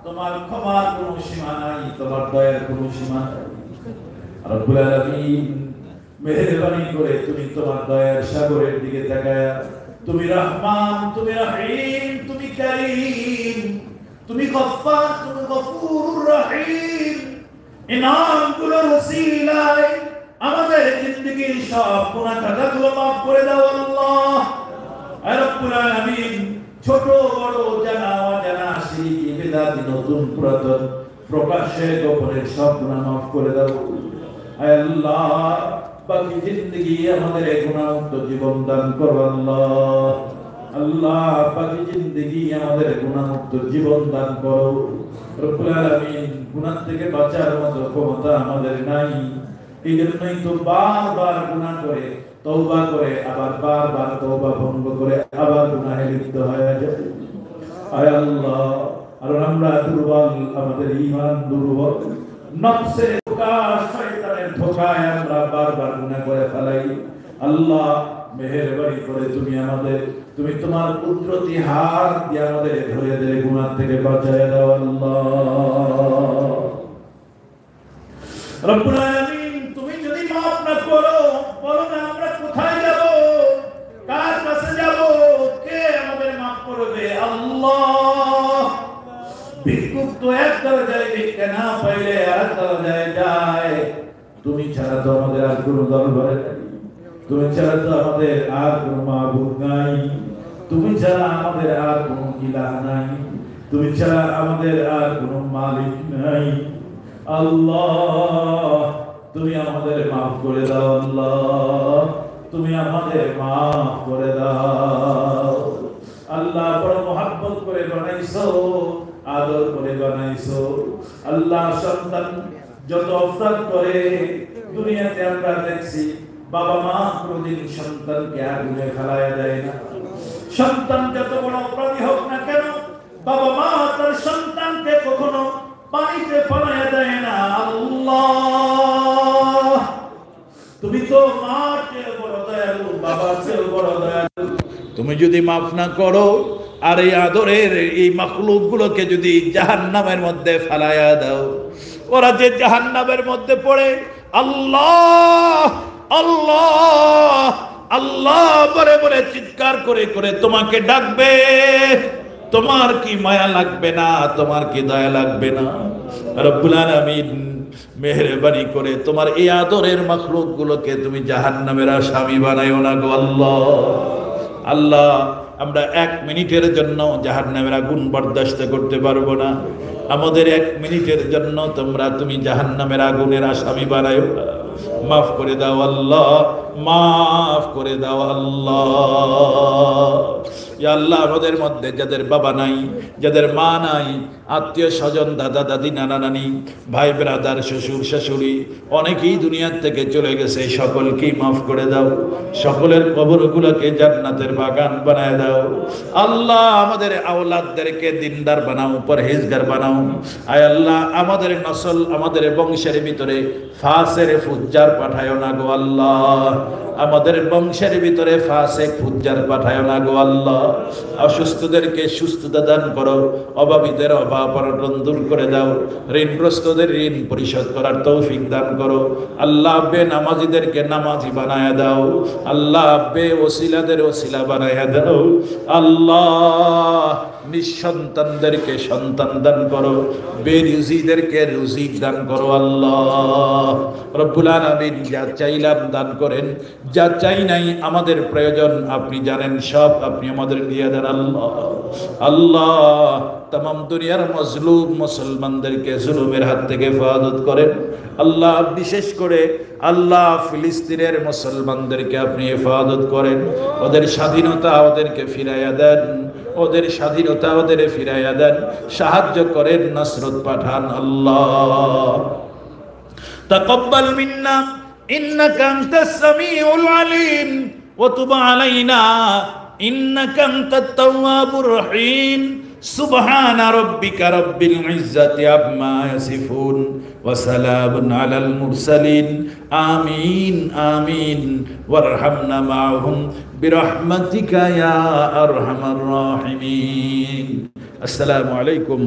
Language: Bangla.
তোমার ক্ষমার কোনো সীমা নাই, তোমার দয়ার কোনো সীমা নাই। রব্বুল আলামিন মেহেরবানি করে তুমি তোমার দয়ার সাগরের দিকে তাকায়া, তুমি রহমান, তুমি রহিম, তুমি কারীম, তুমি গফফার, তুমি গফুরুর রহিম। ইনামগুলোর ওসিলায় আমাদের জিন্দেগির সব গুনাহ খাতাগুলো মাফ করে দাও আল্লাহ। রব্বুল আলামিন ছোট বড় জানা অজানা শিরকি বিদআতি নতুন পুরাতন প্রকাশ্যে গোপনের সব গুনাহ মাফ করে দাও আল্লাহ। বাকি জিন্দেগি আমাদের গুনাহমুক্ত জীবন দান করো আল্লাহ। আল্লাহ বাকি জিন্দেগি আমাদের গুনাহমুক্ত জীবন দান করো রব্বুল আলামিন। গুনাহ থেকে বাঁচার মতো ক্ষমতা আমাদের নাই, এই জন্যই তো বারবার গুনাহ করে তওবা করে আবার বারবার তওবা ভঙ্গ করে আবার গুনাহে লিপ্ত হয়ে যায়। আয় আল্লাহ, আর আমরা দুর্বল, আমাদের ঈমান দুর্বল, নফসের ধোঁকা শয়তানের ধোঁকায় আমরা বারবার গুনাহ করে ফেলাই। আল্লাহ মেহেরবানি করে তুমি তোমার কুদরতি হাত দিয়ে আমাদের ধরে ধরে গুনাহ থেকে বাঁচায় দাও আল্লাহ। রব্বুল আলামিন তুমি যদি মাফ না করো, বলো না আমরা কোথায় যাব, কার কাছে যাব, কে আমাদের মাফ করবে আল্লাহ। ভিক্ষুক তো এক দরজায় ভিক্ষা না পাইলে আর দরজায় যায়, তুমি ছাড়া তো আমাদের আর কোনো দরবার নাই, তুমি ছাড়া তো আমাদের আর কোনো মাবুদ নাই, তুমি ছাড়া আমাদের আর কোনো ইলাহ নাই, তুমি ছাড়া আমাদের আর কোনো মালিক নাই আল্লাহ। তুমি আমাদের মাফ করে দাও আল্লাহ, তুমি আমাদের মাফ করে দাও আল্লাহ। বড় মহব্বত করে বানাইছো, আদর করে বানাইছো আল্লাহ। সন্তান যত অপরাধ করে দুনিয়াতে আমরা দেখছি, বাবা মা কোনদিন সন্তানকে আগুনে ফেলায়া দেয় না। সন্তান যত বড় অপরাধী হোক না কেন, বাবা মা তার সন্তানকে কখনো পানিতে ফেলায়া দেয় না আল্লাহ। তুমি তো মার চেয়ে বড় দয়ালু, বাবার চেয়ে বড় দয়ালু। তুমি যদি মাফ না করো আর এই আদরের এই মাখলুক গুলোকে যদি জাহান্নামের মধ্যে ফেলায়া দাও, ওরা যে জাহান্নামের মধ্যে পড়ে আল্লাহ আল্লাহ আল্লাহ বলে বলে চিৎকার করে করে তোমাকে ডাকবে, তোমার কি মায়া লাগবে না, তোমার কি দয়া লাগবে না? রব্বুল আলামিন মেহেরবানি করে তোমার এই আদরের মাখলুক গুলোকে তুমি জাহান্নামের আসামি বানাইও না গো আল্লাহ। আল্লাহ আমরা 1 মিনিটের জন্য জাহান্নামের আগুন বরদাস্ত করতে পারবো না, আমাদের 1 মিনিটের জন্য তুমি জাহান্নামের আগুনের আসামি বানাইও না। মাফ করে দাও আল্লাহ, মাফ করে দাও আল্লাহ। ইয়া আল্লাহ আমাদের মধ্যে যাদের বাবা নাই, যাদের মা নাই, আত্মীয় স্বজন, দাদা দাদি, নানা নানি, ভাই ব্রাদার, শ্বশুর শাশুড়ি অনেকেই দুনিয়ার থেকে চলে গেছে, সকলকেই মাফ করে দাও। সকলের কবরগুলোকে জান্নাতের বাগান বানায় দাও আল্লাহ। আমাদের আওলাদদেরকে দিনদার বানাও, পরহেজগার বানাও। আয় আল্লাহ আমাদের নসল, আমাদের বংশের ভিতরে ফাসের ফুজ্জার পাঠায়ো না গো আল্লাহ। আমাদের বংশের ভিতরে ফাসেক ফুজ্জার পাঠায়ো না গো আল্লাহ। অসুস্থদেরকে সুস্থতা দান করো, অভাবীদের অভাব অনটন দূর করে দাও, ঋণগ্রস্তদের ঋণ পরিশোধ করার তৌফিক দান করো আল্লাহ। বেনামাজিদেরকে নামাজি বানায়া দাও আল্লাহ, বেওসিলাদের ওসিলা বানায়া দাও আল্লাহ। নিঃসন্তানদেরকে সন্তান দান করো, বেরুজিদেরকে রুজি দান করো আল্লাহ। রব্বুল আলামিন যা চাইলাম দান করেন, যা চাই নাই আমাদের প্রয়োজন আপনি জানেন, সব আপনি আমাদের দিয়ে দেন আল্লাহ। আল্লাহ तमाम दुनियार मजलूम मुसलमानদেরকে जुलुमेर हाथ থেকে হেফাজত করেন আল্লাহ। বিশেষ করে আল্লাহ ফিলিস্তিনের মুসলমানদেরকে আপনি হেফাজত করেন, ওদের স্বাধীনতা ওদেরকে ফিরাইয়া দেন, ওদের স্বাধীনতা ওদের ফিরাইয়া দেন, সাহায্য করেন, নসরত পাঠান আল্লাহ। তাকাব্বাল মিন্না ইন্নাকা আনতাস সামিউল আলিম ওয়া তুব আলাইনা ইন্নাকা আনতাত তাওয়াবুর রহিম। সুবহান রাব্বিকা রাব্বিল ইজ্জাতি আম্মা ইয়াসিফুন ওয়া সালামুন আলাল মুরসালিন। আমিন আমিন ওয়ারহামনা মাআহুম বিরহমাতিকা ইয়া আরহামার রাহিমিন। আসসালামু আলাইকুম।